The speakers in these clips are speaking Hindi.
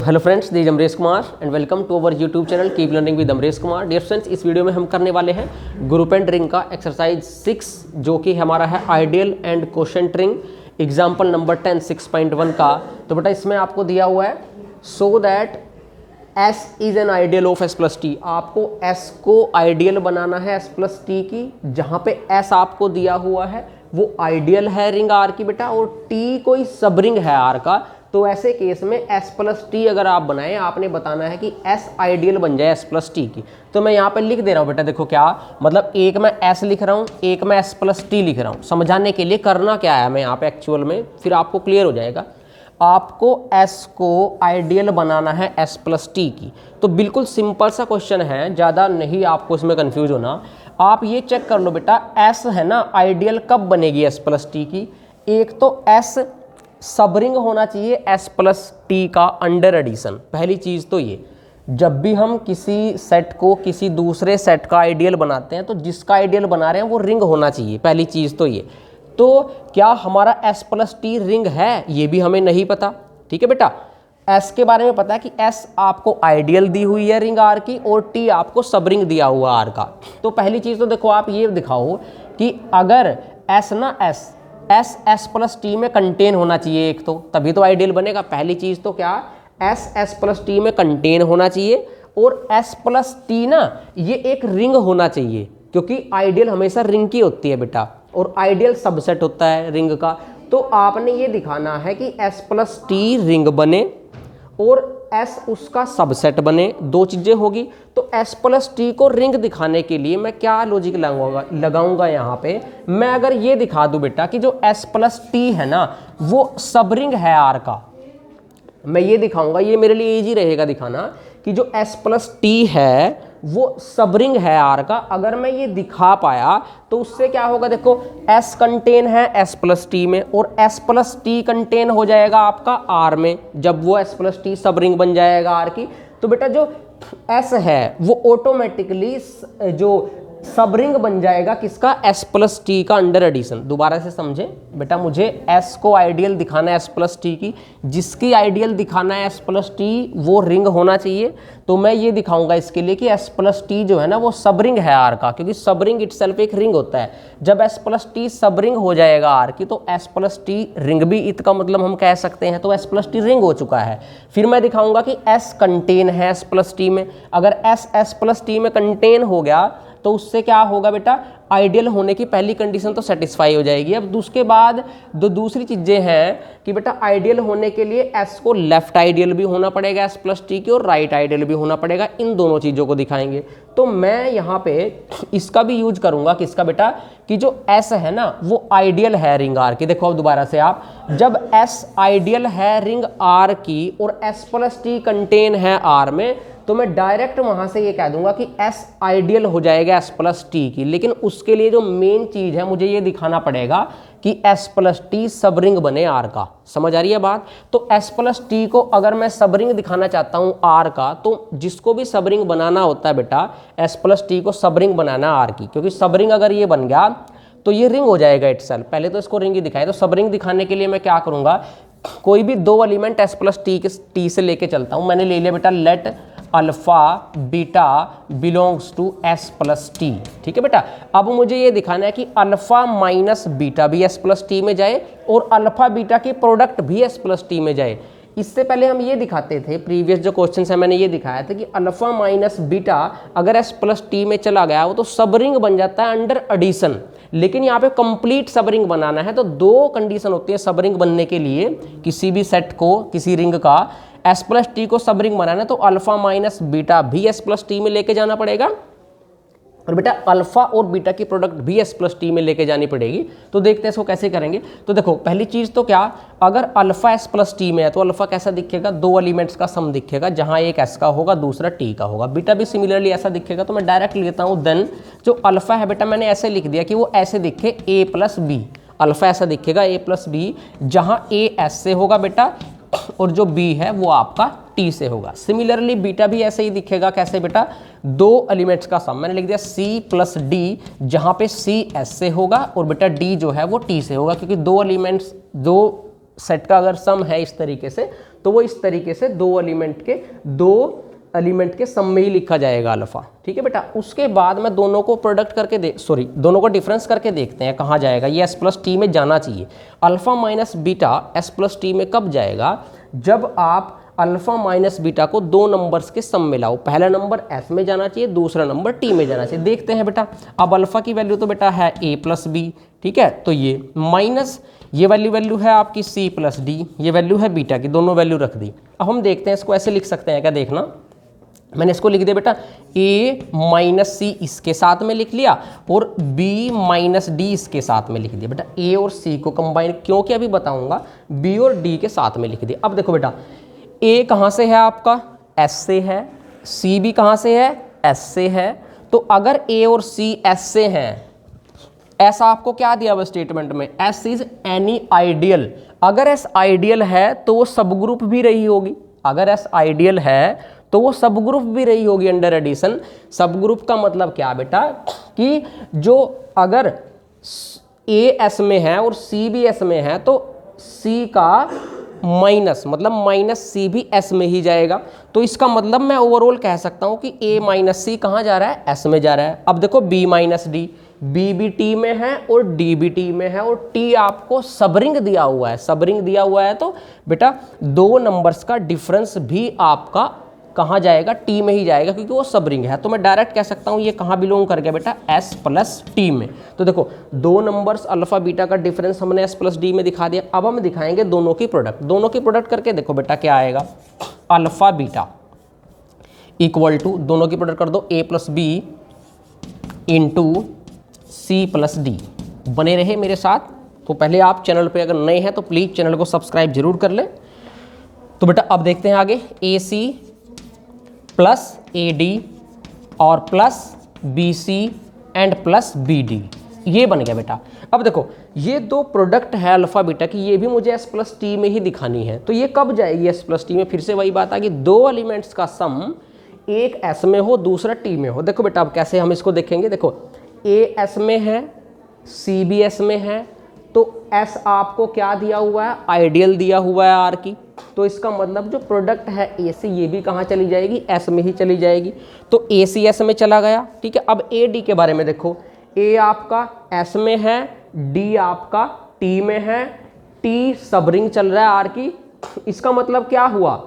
Hello friends, this Amresh Kumar and welcome to our YouTube channel keep learning with Amresh Kumar. Dear friends, इस वीडियो में हम करने वाले हैं ग्रुप एंड रिंग का एक्सरसाइज 6 जो कि हमारा है ideal and quotient ring, example number 10 6.1 का। तो बेटा इसमें आपको दिया हुआ है so that S is an ideal of S plus T. आपको S को आइडियल बनाना है S प्लस टी की, जहाँ पे S आपको दिया हुआ है वो आइडियल है रिंग R की बेटा, और T कोई सब रिंग है R का। तो ऐसे केस में S प्लस टी अगर आप बनाएं, आपने बताना है कि S आइडियल बन जाए S प्लस टी की। तो मैं यहाँ पे लिख दे रहा हूँ बेटा, देखो क्या मतलब, एक मैं S लिख रहा हूँ, एक मैं S प्लस टी लिख रहा हूँ। समझाने के लिए करना क्या है मैं यहाँ पे एक्चुअल में, फिर आपको क्लियर हो जाएगा। आपको S को आइडियल बनाना है S प्लस टी की। तो बिल्कुल सिंपल सा क्वेश्चन है, ज़्यादा नहीं आपको इसमें कंफ्यूज होना। आप ये चेक कर लो बेटा, S है ना आइडियल कब बनेगी S प्लस टी की। एक तो S सब रिंग होना चाहिए S प्लस टी का अंडर एडिशन। पहली चीज़ तो ये, जब भी हम किसी सेट को किसी दूसरे सेट का आइडियल बनाते हैं तो जिसका आइडियल बना रहे हैं वो रिंग होना चाहिए। पहली चीज़ तो ये। तो क्या हमारा S प्लस टी रिंग है, ये भी हमें नहीं पता। ठीक है बेटा, S के बारे में पता है कि S आपको आइडियल दी हुई है रिंग R की, और T आपको सब रिंग दिया हुआ R का। तो पहली चीज़ तो देखो, आप ये दिखाओ कि अगर S ना S प्लस टी में कंटेन होना चाहिए एक, तो तभी तो आइडियल बनेगा। पहली चीज़ तो क्या, S प्लस टी में कंटेन होना चाहिए, और S प्लस टी ना ये एक रिंग होना चाहिए, क्योंकि आइडियल हमेशा रिंग की होती है बेटा, और आइडियल सबसेट होता है रिंग का। तो आपने ये दिखाना है कि S प्लस टी रिंग बने और S उसका सबसेट बने, दो चीज़ें होगी। तो S प्लस टी को रिंग दिखाने के लिए मैं क्या लॉजिक लगाऊंगा यहाँ पे, मैं अगर ये दिखा दूँ बेटा कि जो S प्लस टी है ना वो सब रिंग है R का, मैं ये दिखाऊंगा, ये मेरे लिए इजी रहेगा दिखाना कि जो S प्लस टी है वो सब रिंग है R का। अगर मैं ये दिखा पाया तो उससे क्या होगा, देखो S कंटेन है S प्लस टी में, और S प्लस टी कंटेन हो जाएगा आपका R में, जब वो S प्लस टी सब रिंग बन जाएगा R की। तो बेटा जो S है वो ऑटोमेटिकली जो सब रिंग बन जाएगा किसका, S प्लस टी का अंडर एडिशन। दोबारा से समझे बेटा, मुझे S को आइडियल दिखाना है S प्लस टी की, जिसकी आइडियल दिखाना है S प्लस टी वो रिंग होना चाहिए। तो मैं ये दिखाऊंगा इसके लिए कि S प्लस टी जो है ना वो सब रिंग है R का, क्योंकि सब रिंग इटसेल्फ एक रिंग होता है। जब S प्लस टी सब रिंग हो जाएगा R की तो S प्लस टी रिंग भी इत का मतलब हम कह सकते हैं, तो S प्लस टी रिंग हो चुका है। फिर मैं दिखाऊंगा कि S कंटेन है S प्लस टी में। अगर S प्लस टी में कंटेन हो गया तो उससे क्या होगा बेटा, आइडियल होने की पहली कंडीशन तो सेटिस्फाई हो जाएगी। अब उसके बाद दो दूसरी चीज़ें हैं कि बेटा आइडियल होने के लिए S को लेफ्ट आइडियल भी होना पड़ेगा S प्लस टी की, और राइट आइडियल भी होना पड़ेगा। इन दोनों चीज़ों को दिखाएंगे। तो मैं यहाँ पे इसका भी यूज करूँगा, किसका बेटा, कि जो S है ना वो आइडियल है रिंग R की। देखो अब दोबारा से आप, जब S आइडियल है रिंग R की और S प्लस टी कंटेन है R में, तो मैं डायरेक्ट वहां से ये कह दूंगा कि S आइडियल हो जाएगा S प्लस टी की। लेकिन उसके लिए जो मेन चीज है, मुझे ये दिखाना पड़ेगा कि S प्लस टी सब रिंग बने R का। समझ आ रही है बात। तो S प्लस टी को अगर मैं सब रिंग दिखाना चाहता हूँ R का, तो जिसको भी सब रिंग बनाना होता है बेटा, S प्लस टी को सब रिंग बनाना R की, क्योंकि सब रिंग अगर ये बन गया तो ये रिंग हो जाएगा इटसेल्फ। पहले तो इसको रिंग ही दिखाए। तो सब रिंग दिखाने के लिए मैं क्या करूंगा, कोई भी दो एलिमेंट S प्लस टी से लेके चलता हूँ। मैंने ले लिया बेटा let alpha beta belongs to S plus T. ठीक है बेटा, अब मुझे ये दिखाना है कि अल्फा माइनस बीटा भी S प्लस टी में जाए, और अल्फा बीटा की प्रोडक्ट भी S प्लस टी में जाए। इससे पहले हम ये दिखाते थे, प्रीवियस जो क्वेश्चन है मैंने ये दिखाया था कि अल्फा माइनस बीटा अगर S प्लस टी में चला गया वो तो सब रिंग बन जाता है अंडर एडिशन। लेकिन यहाँ पे कंप्लीट सब रिंग बनाना है, तो दो कंडीशन होती है सब रिंग बनने के लिए। किसी भी सेट को, किसी रिंग का S प्लस टी को सब रिंग बनाना है तो अल्फा माइनस बीटा भी S प्लस टी में लेके जाना पड़ेगा, और बेटा अल्फा और बीटा की प्रोडक्ट भी S प्लस टी में लेके जानी पड़ेगी। तो देखते हैं इसको कैसे करेंगे। तो देखो पहली चीज़ तो क्या, अगर अल्फा S प्लस टी में है तो अल्फा कैसा दिखेगा, दो एलिमेंट्स का सम दिखेगा, जहां एक S का होगा दूसरा T का होगा। बीटा भी सिमिलरली ऐसा दिखेगा। तो मैं डायरेक्ट लेता हूँ, देन जो अल्फा है बेटा मैंने ऐसे लिख दिया कि वो ऐसे दिखे A प्लस बी। अल्फा ऐसा दिखेगा A प्लस बी, जहाँ A S से होगा बेटा और जो B है वो आपका T से होगा। सिमिलरली बीटा भी ऐसे ही दिखेगा। कैसे बेटा, दो एलिमेंट्स का सम मैंने लिख दिया C प्लस D, जहाँ पे C S से होगा और बेटा D जो है वो T से होगा, क्योंकि दो एलिमेंट्स, दो सेट का अगर सम है इस तरीके से तो वो इस तरीके से दो एलिमेंट के सम में ही लिखा जाएगा अल्फा। ठीक है बेटा, उसके बाद मैं दोनों को प्रोडक्ट करके दोनों को डिफरेंस करके देखते हैं कहाँ जाएगा। ये एस प्लस टी में जाना चाहिए। Alpha minus beta S plus T में कब जाएगा? जब आप अल्फा माइनस बीटा को दो नंबर्स के सम में लाओ। पहला नंबर एस में जाना चाहिए, दूसरा नंबर टी में जाना चाहिए। देखते हैं बेटा, अब अल्फा की वैल्यू तो बेटा है ए प्लस बी, ठीक है, तो ये माइनस ये वैल्यू है आपकी सी प्लस डी, ये वैल्यू है बीटा की, दोनों वैल्यू रख दी। अब हम देखते हैं इसको ऐसे लिख सकते हैं क्या, देखना मैंने इसको लिख दिया बेटा a माइनस सी इसके साथ में लिख लिया और b माइनस डी इसके साथ में लिख दिया। बेटा a और c को कंबाइन क्योंकि अभी बताऊंगा b और d के साथ में लिख दिया। अब देखो बेटा a कहाँ से है आपका s से है, c भी कहाँ से है s से है। तो अगर a और c s से हैं, ऐसा आपको क्या दिया हुआ स्टेटमेंट में, s इज एनी आइडियल। अगर s आइडियल है तो वो सब ग्रुप भी रही होगी। अगर s आइडियल है तो वो सब ग्रुप भी रही होगी अंडर एडिशन। सब ग्रुप का मतलब क्या बेटा कि जो अगर a s में है और c भी s में है तो c का माइनस मतलब माइनस c भी s में ही जाएगा। तो इसका मतलब मैं ओवरऑल कह सकता हूं कि a माइनस c कहाँ जा रहा है, s में जा रहा है। अब देखो b माइनस डी, b भी t में है और d भी t में है और t आपको सबरिंग दिया हुआ है। सबरिंग दिया हुआ है तो बेटा दो नंबर्स का डिफरेंस भी आपका कहाँ जाएगा, टी में ही जाएगा क्योंकि वो सब रिंग है। तो मैं डायरेक्ट कह सकता हूँ ये कहाँ बिलोंग कर गया बेटा, एस प्लस टी में। तो देखो दो नंबर्स अल्फा बीटा का डिफरेंस हमने एस प्लस डी में दिखा दिया। अब हम दिखाएंगे दोनों की प्रोडक्ट। दोनों की प्रोडक्ट करके देखो बेटा क्या आएगा, अल्फा बीटा इक्वल टू, दोनों की प्रोडक्ट कर दो A plus B into C plus D. बने रहे मेरे साथ। तो पहले आप चैनल पर अगर नए हैं तो प्लीज़ चैनल को सब्सक्राइब जरूर कर लें। तो बेटा अब देखते हैं आगे, A C plus A D और plus B C and plus B D, ये बन गया बेटा। अब देखो ये दो प्रोडक्ट है अल्फा बीटा की, ये भी मुझे एस प्लस टी में ही दिखानी है। तो ये कब जाएगी एस प्लस टी में? फिर से वही बात आ गई, दो एलिमेंट्स का सम एक एस में हो दूसरा टी में हो। देखो बेटा अब कैसे हम इसको देखेंगे, देखो ए एस में है सी भी एस में है, तो एस आपको क्या दिया हुआ है, आइडियल दिया हुआ है आर की। तो इसका मतलब जो प्रोडक्ट है ए से ये भी कहाँ चली जाएगी, एस में ही चली जाएगी। तो ए सी एस में चला गया, ठीक है। अब ए डी के बारे में देखो, ए आपका एस में है, डी आपका टी में है, टी सबरिंग चल रहा है आर की। इसका मतलब क्या हुआ,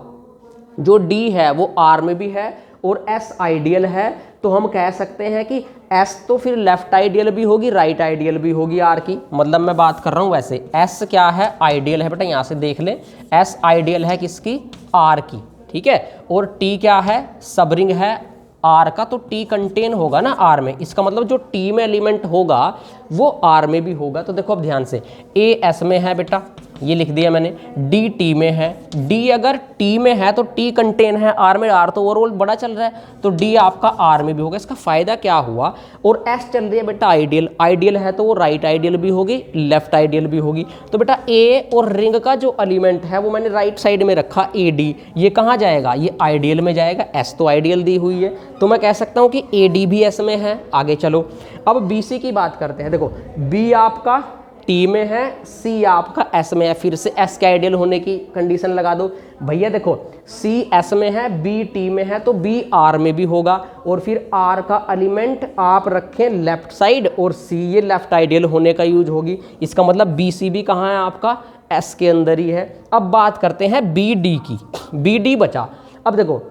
जो डी है वो आर में भी है और एस आइडियल है। तो हम कह सकते हैं कि एस तो फिर लेफ्ट आइडियल भी होगी, राइट आइडियल भी होगी आर की। मतलब मैं बात कर रहा हूँ वैसे, एस क्या है, आइडियल है बेटा, यहाँ से देख ले, एस आइडियल है किसकी, आर की, ठीक है। और टी क्या है, सबरिंग है आर का, तो टी कंटेन होगा ना आर में। इसका मतलब जो टी में एलिमेंट होगा वो आर में भी होगा। तो देखो अब ध्यान से, ए एस में है बेटा, ये लिख दिया मैंने, डी टी में है। डी अगर टी में है तो टी कंटेन है आर में, आर तो ओवरऑल बड़ा चल रहा है, तो डी आपका आर में भी होगा। इसका फायदा क्या हुआ, और एस चल रही है बेटा आइडियल, आइडियल है तो वो राइट आइडियल भी होगी, लेफ्ट आइडियल भी होगी। तो बेटा ए और रिंग का जो एलिमेंट है वो मैंने राइट साइड में रखा, ए डी, ये कहाँ जाएगा, ये आइडियल में जाएगा। एस तो आइडियल दी हुई है, तो मैं कह सकता हूँ कि ए डी भी एस में है। आगे चलो, अब बी सी की बात करते हैं। देखो बी आपका टी में है, सी आपका एस में है। फिर से एस के आइडियल होने की कंडीशन लगा दो भैया। देखो सी एस में है, बी टी में है, तो बी आर में भी होगा। और फिर आर का एलिमेंट आप रखें लेफ्ट साइड और सी ये लेफ्ट आइडियल होने का यूज होगी। इसका मतलब बी सी भी कहाँ है आपका, एस के अंदर ही है। अब बात करते हैं बी डी की। बी डी बचा। अब देखो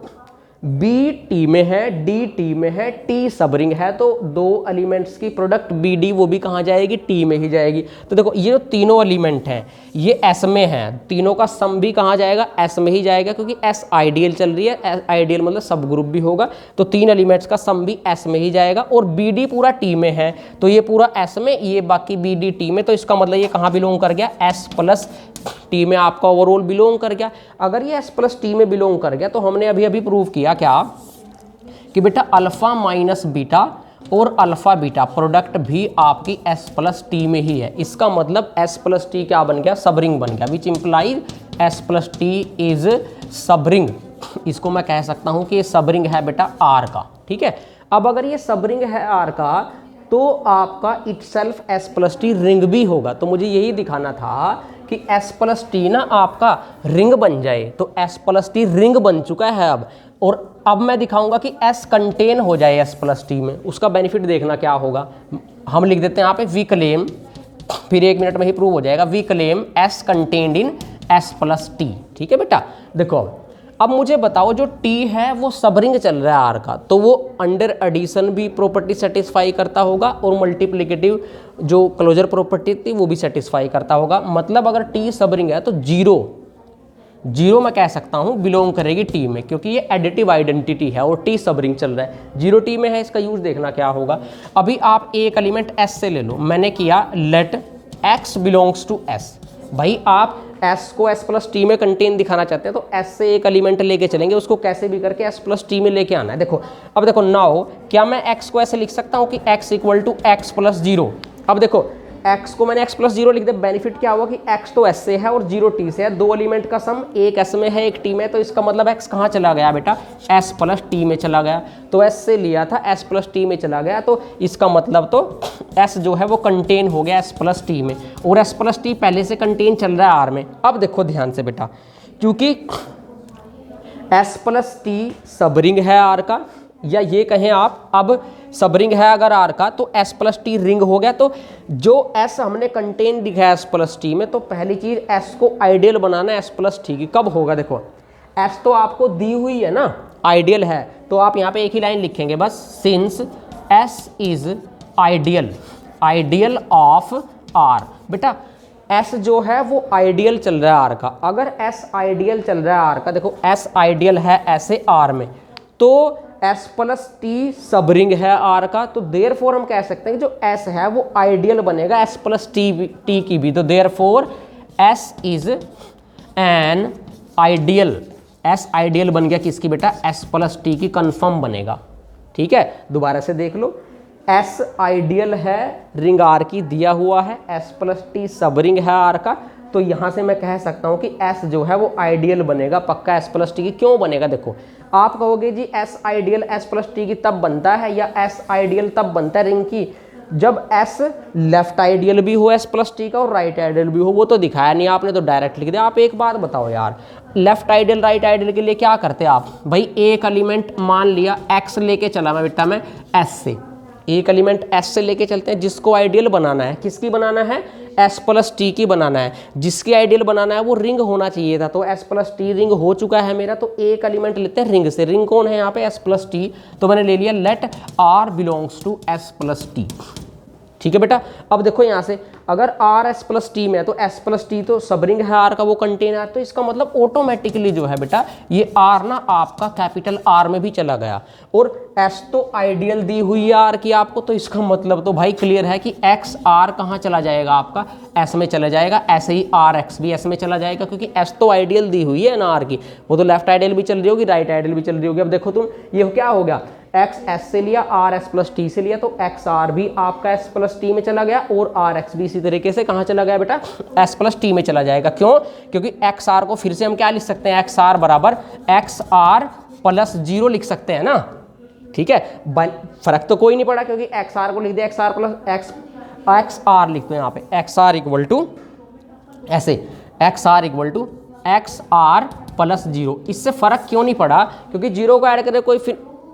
बी टी में है, डी टी में है, टी सबरिंग है, तो दो एलिमेंट्स की प्रोडक्ट बी डी वो भी कहाँ जाएगी, टी में ही जाएगी। तो देखो ये जो तीनों एलिमेंट हैं ये एस में हैं, तीनों का सम भी कहाँ जाएगा, एस में ही जाएगा, क्योंकि एस आइडियल चल रही है। आइडियल मतलब सब ग्रुप भी होगा, तो तीन एलिमेंट्स का सम भी एस में ही जाएगा। और बी डी पूरा टी में है, तो ये पूरा एस में, ये बाकी बी डी टी में। तो इसका मतलब ये कहाँ बिलोंग कर गया, एस प्लस टी में आपका ओवरऑल बिलोंग कर गया। अगर ये एस प्लस टी में बिलोंग कर गया तो हमने अभी अभी प्रूव किया क्या कि बेटा अल्फा माइनस बीटा और अल्फा बीटा प्रोडक्ट भी आपकी एस प्लस टी में ही है। इसका मतलब एस प्लस टी क्या बन गया, सबरिंग बन गया, which implies S plus T is subring. इसको मैं कह सकता हूं कि ये सबरिंग है बेटा आर का, ठीक है। अब अगर ये सबरिंग है आर का तो आपका itself S plus T ring भी होगा। तो मुझे यही दिखाना था कि कि S प्लस टी ना आपका रिंग बन जाए, तो S प्लस टी रिंग बन चुका है अब, और अब मैं दिखाऊंगा कि S कंटेन हो जाए S प्लस टी में। उसका बेनिफिट देखना क्या होगा, हम लिख देते हैं यहाँ पे वी क्लेम, फिर 1 मिनट में ही प्रूव हो जाएगा। We claim S contained in S plus T. ठीक है बेटा, देखो अब मुझे बताओ जो T है वो सब रिंग चल रहा है R का, तो वो अंडर एडिशन भी प्रॉपर्टी सेटिस्फाई करता होगा और मल्टीप्लिकेटिव जो क्लोजर प्रॉपर्टी थी वो भी सेटिस्फाई करता होगा। मतलब अगर T सब रिंग है तो जीरो मैं कह सकता हूँ बिलोंग करेगी T में, क्योंकि ये एडिटिव आइडेंटिटी है और T सब रिंग चल रहा है। 0 T में है, इसका यूज देखना क्या होगा। अभी आप एक एलिमेंट S से ले लो, मैंने किया let X belongs to S। भाई आप S को S प्लस टी में कंटेन दिखाना चाहते हैं तो S से एक एलिमेंट लेके चलेंगे, उसको कैसे भी करके S प्लस टी में लेके आना है। देखो अब देखो नाउ क्या मैं X को ऐसे लिख सकता हूँ कि X equal to X plus 0। अब देखो X को मैंने X प्लस 0 लिख दिया, बेनिफिट क्या हुआ कि X तो S से है और 0 T से है, दो एलिमेंट का सम, एक S में है एक T में, तो इसका मतलब X कहाँ चला गया बेटा, S प्लस T में चला गया। तो S से लिया था S प्लस T में चला गया, तो इसका मतलब तो S जो है वो कंटेन हो गया S प्लस T में, और S प्लस T पहले से कंटेन चल रहा है R में। अब देखो ध्यान से बेटा, क्योंकि S प्लस T सब रिंग है R का, या ये कहें आप अब सब रिंग है अगर R का, तो S प्लस टी रिंग हो गया। तो जो S हमने कंटेन दिखाया S प्लस टी में, तो पहली चीज S को आइडियल बनाना है S प्लस टी की। कब होगा, देखो S तो आपको दी हुई है ना, आइडियल है, तो आप यहाँ पे एक ही लाइन लिखेंगे बस, since S is ideal of R। बेटा S जो है वो आइडियल चल रहा है R का, अगर S आइडियल चल रहा है R का, देखो S आइडियल है ऐसे R में, तो S प्लस टी सब रिंग है R का, तो देयरफॉर हम कह सकते हैं कि जो S है वो आइडियल बनेगा S प्लस टी की भी, तो therefore S is an ideal, S ideal बन गया किसकी बेटा, S प्लस टी की, कंफर्म बनेगा। ठीक है, दोबारा से देख लो, S आइडियल है रिंग R की, दिया हुआ है, S प्लस टी सब रिंग है R का, तो यहाँ से मैं कह सकता हूँ कि S जो है वो आइडियल बनेगा पक्का S प्लस टी की। क्यों बनेगा, देखो आप कहोगे जी S ideal S plus T की तब बनता है, या S आइडियल तब बनता है रिंग की जब S लेफ्ट आइडियल भी हो S प्लस टी का और राइट आइडियल भी हो। वो तो दिखाया नहीं आपने, तो डायरेक्ट लिख दिया। आप एक बात बताओ यार, लेफ्ट आइडियल राइट आइडियल के लिए क्या करते आप, भाई एक एलिमेंट मान लिया X लेके चला मैं बेटा, मैं S से एक एलिमेंट S से लेके चलते हैं, जिसको आइडियल बनाना है, किसकी बनाना है, S प्लस टी की बनाना है, जिसकी आइडियल बनाना है वो रिंग होना चाहिए था, तो S प्लस टी रिंग हो चुका है मेरा। तो एक एलिमेंट लेते हैं रिंग से, रिंग कौन है यहाँ पे, S प्लस टी, तो मैंने ले लिया let R belongs to S plus T. ठीक है बेटा, अब देखो यहाँ से अगर R S प्लस टी में है तो S प्लस टी तो सब रिंग है R का, वो कंटेन है, तो इसका मतलब ऑटोमेटिकली जो है बेटा ये R ना आपका कैपिटल R में भी चला गया, और S तो आइडियल दी हुई है R की आपको, तो इसका मतलब तो भाई क्लियर है कि X R कहाँ चला जाएगा, आपका S में चला जाएगा, ऐसे ही R X भी S में चला जाएगा, क्योंकि S तो आइडियल दी हुई है ना R की, वो तो लेफ्ट आइडियल भी चल रही होगी, राइट आइडियल भी चल रही होगी। अब देखो तुम, ये क्या हो गया, X S से लिया, R S प्लस टी से लिया, तो X R भी आपका S प्लस टी में चला गया, और R X भी इसी तरीके से कहाँ चला गया बेटा, S प्लस टी में चला जाएगा। क्यों, क्योंकि X R को फिर से हम क्या लिख सकते हैं, X R बराबर X R प्लस 0 लिख सकते हैं ना। ठीक है, फर्क तो कोई नहीं पड़ा, क्योंकि X R को लिख दिया X R plus X R लिखते हैं यहाँ पे, X R इक्वल टू ऐसे X R equal to X R plus 0। इससे फर्क क्यों नहीं पड़ा, क्योंकि 0 को ऐड करें कोई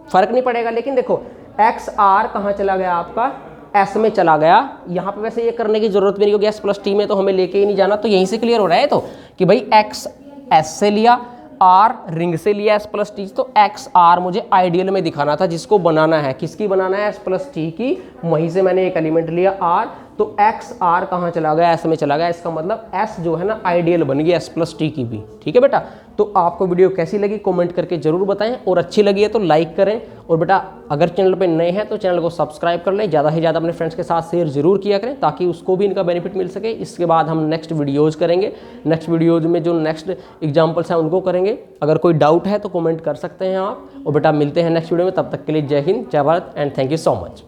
फर्क नहीं पड़ेगा, लेकिन देखो X R कहाँ चला गया आपका, S में चला गया। यहाँ पे वैसे ये करने की जरूरत भी नहीं होगी, S प्लस टी में तो हमें लेके ही नहीं जाना, तो यहीं से क्लियर हो रहा है तो कि भाई X S से लिया, R रिंग से लिया S प्लस टी, तो X R मुझे आइडियल में दिखाना था, जिसको बनाना है, किसकी बनाना है, S प्लस टी की, वहीं से मैंने एक एलिमेंट लिया R, तो X R कहाँ चला गया, S में चला गया, इसका मतलब S जो है ना आइडियल बन गई S प्लस टी की भी। ठीक है बेटा, तो आपको वीडियो कैसी लगी कमेंट करके जरूर बताएं, और अच्छी लगी है तो लाइक करें, और बेटा अगर चैनल पे नए हैं तो चैनल को सब्सक्राइब कर लें, ज़्यादा से ज़्यादा अपने फ्रेंड्स के साथ शेयर जरूर किया करें, ताकि उसको भी इनका बेनिफिट मिल सके। इसके बाद हम नेक्स्ट वीडियोज़ करेंगे, नेक्स्ट वीडियोज़ में जो नेक्स्ट एग्जाम्पल्स हैं उनको करेंगे। अगर कोई डाउट है तो कमेंट कर सकते हैं आप, और बेटा मिलते हैं नेक्स्ट वीडियो में, तब तक के लिए जय हिंद, जय Bharat and thank you so much.